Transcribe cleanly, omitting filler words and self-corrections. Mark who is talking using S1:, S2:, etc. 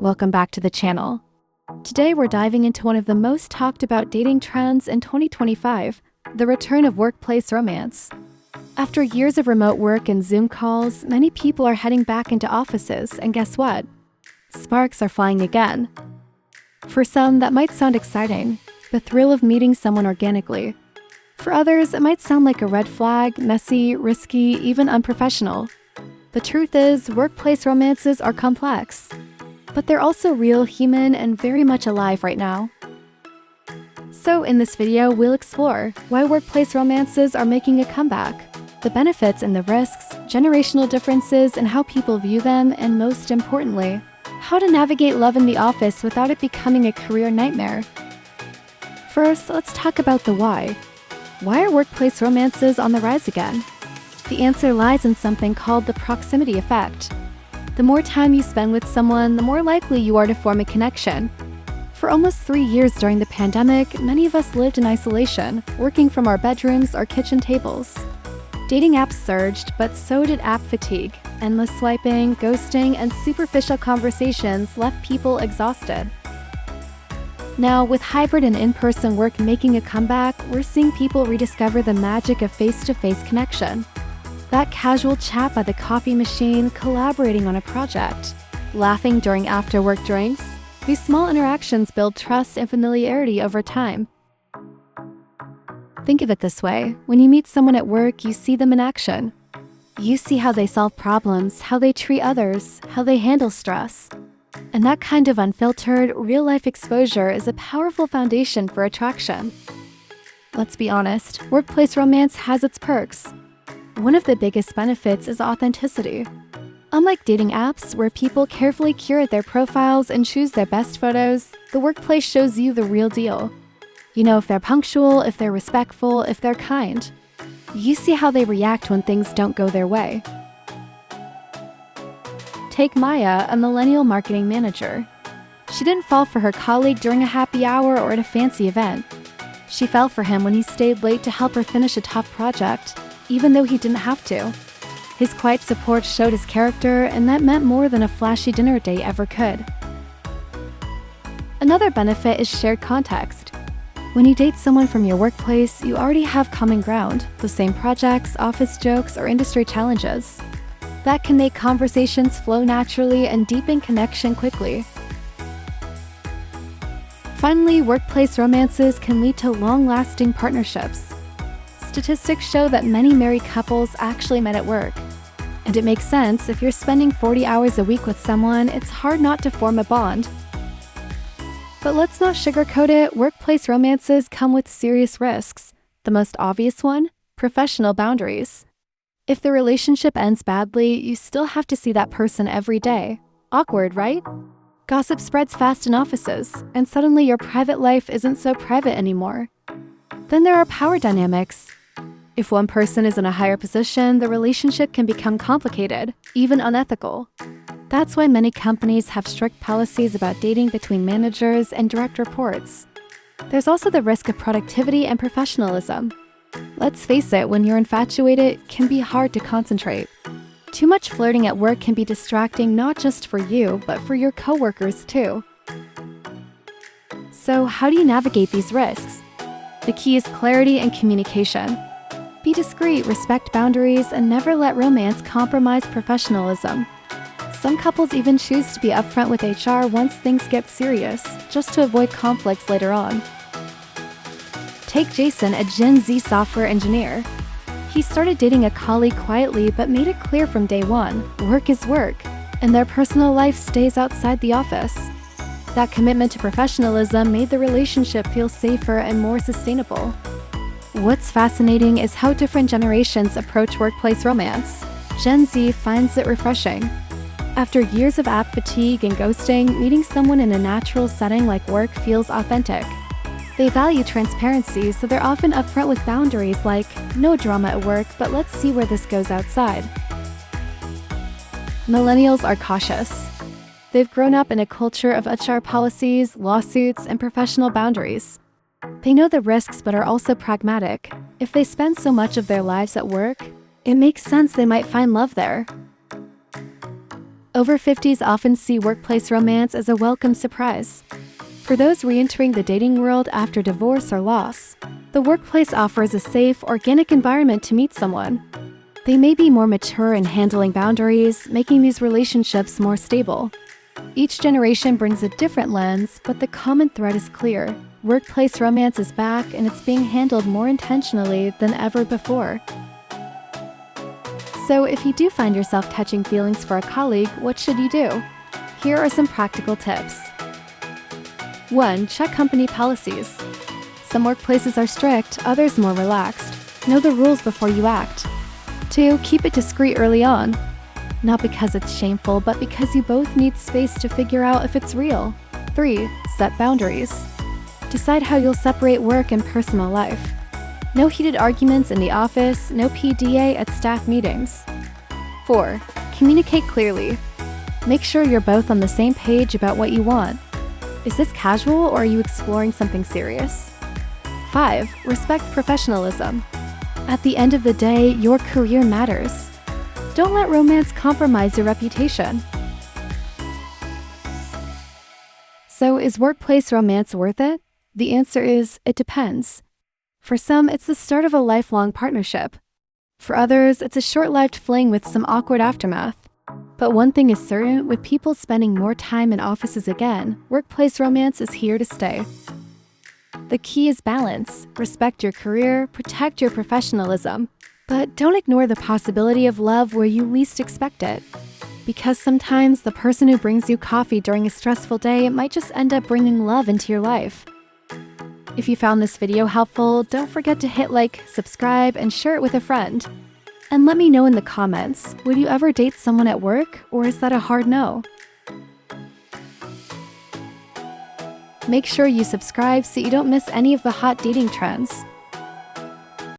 S1: Welcome back to the channel. Today we're diving into one of the most talked about dating trends in 2025, the return of workplace romance. After years of remote work and Zoom calls, many people are heading back into offices, and guess what? Sparks are flying again. For some, that might sound exciting, the thrill of meeting someone organically. For others, it might sound like a red flag, messy, risky, even unprofessional. The truth is, workplace romances are complex, but they're also real, human, and very much alive right now. So in this video, we'll explore why workplace romances are making a comeback, the benefits and the risks, generational differences and how people view them, and most importantly, how to navigate love in the office without it becoming a career nightmare. First, let's talk about the why. Why are workplace romances on the rise again? The answer lies in something called the proximity effect. The more time you spend with someone, the more likely you are to form a connection. For almost 3 years during the pandemic, many of us lived in isolation, working from our bedrooms or kitchen tables. Dating apps surged, but so did app fatigue. Endless swiping, ghosting, and superficial conversations left people exhausted. Now, with hybrid and in-person work making a comeback, we're seeing people rediscover the magic of face-to-face connection. That casual chat by the coffee machine, collaborating on a project, laughing during after-work drinks. These small interactions build trust and familiarity over time. Think of it this way. When you meet someone at work, you see them in action. You see how they solve problems, how they treat others, how they handle stress. And that kind of unfiltered, real-life exposure is a powerful foundation for attraction. Let's be honest, workplace romance has its perks. One of the biggest benefits is authenticity. Unlike dating apps, where people carefully curate their profiles and choose their best photos, the workplace shows you the real deal. You know if they're punctual, if they're respectful, if they're kind. You see how they react when things don't go their way. Take Maya, a millennial marketing manager. She didn't fall for her colleague during a happy hour or at a fancy event. She fell for him when he stayed late to help her finish a tough project, even though he didn't have to. His quiet support showed his character, and that meant more than a flashy dinner date ever could. Another benefit is shared context. When you date someone from your workplace, you already have common ground, the same projects, office jokes, or industry challenges. That can make conversations flow naturally and deepen connection quickly. Finally, workplace romances can lead to long-lasting partnerships. Statistics show that many married couples actually met at work. And it makes sense, if you're spending 40 hours a week with someone, it's hard not to form a bond. But let's not sugarcoat it, workplace romances come with serious risks. The most obvious one? Professional boundaries. If the relationship ends badly, you still have to see that person every day. Awkward, right? Gossip spreads fast in offices, and suddenly your private life isn't so private anymore. Then there are power dynamics. If one person is in a higher position, the relationship can become complicated, even unethical. That's why many companies have strict policies about dating between managers and direct reports. There's also the risk of productivity and professionalism. Let's face it, when you're infatuated, it can be hard to concentrate. Too much flirting at work can be distracting not just for you, but for your coworkers too. So how do you navigate these risks? The key is clarity and communication. Be discreet, respect boundaries, and never let romance compromise professionalism. Some couples even choose to be upfront with HR once things get serious, just to avoid conflicts later on. Take Jason, a Gen Z software engineer. He started dating a colleague quietly but made it clear from day one, work is work, and their personal life stays outside the office. That commitment to professionalism made the relationship feel safer and more sustainable. What's fascinating is how different generations approach workplace romance. Gen Z finds it refreshing. After years of app fatigue and ghosting, meeting someone in a natural setting like work feels authentic. They value transparency, so they're often upfront with boundaries like, no drama at work, but let's see where this goes outside. Millennials are cautious. They've grown up in a culture of HR policies, lawsuits, and professional boundaries. They know the risks but are also pragmatic. If they spend so much of their lives at work, it makes sense they might find love there. Over 50s often see workplace romance as a welcome surprise. For those re-entering the dating world after divorce or loss, the workplace offers a safe, organic environment to meet someone. They may be more mature in handling boundaries, making these relationships more stable. Each generation brings a different lens, but the common thread is clear. Workplace romance is back, and it's being handled more intentionally than ever before. So if you do find yourself catching feelings for a colleague, what should you do? Here are some practical tips. 1. Check company policies. Some workplaces are strict, others more relaxed. Know the rules before you act. 2. Keep it discreet early on. Not because it's shameful, but because you both need space to figure out if it's real. 3. Set boundaries. Decide how you'll separate work and personal life. No heated arguments in the office, no PDA at staff meetings. 4. Communicate clearly. Make sure you're both on the same page about what you want. Is this casual or are you exploring something serious? 5. Respect professionalism. At the end of the day, your career matters. Don't let romance compromise your reputation. So, is workplace romance worth it? The answer is, it depends. For some, it's the start of a lifelong partnership. For others, it's a short-lived fling with some awkward aftermath. But one thing is certain, with people spending more time in offices again, workplace romance is here to stay. The key is balance. Respect your career, protect your professionalism, but don't ignore the possibility of love where you least expect it. Because sometimes the person who brings you coffee during a stressful day might just end up bringing love into your life. If you found this video helpful, don't forget to hit like, subscribe, and share it with a friend. And let me know in the comments, would you ever date someone at work, or is that a hard no? Make sure you subscribe so you don't miss any of the hot dating trends.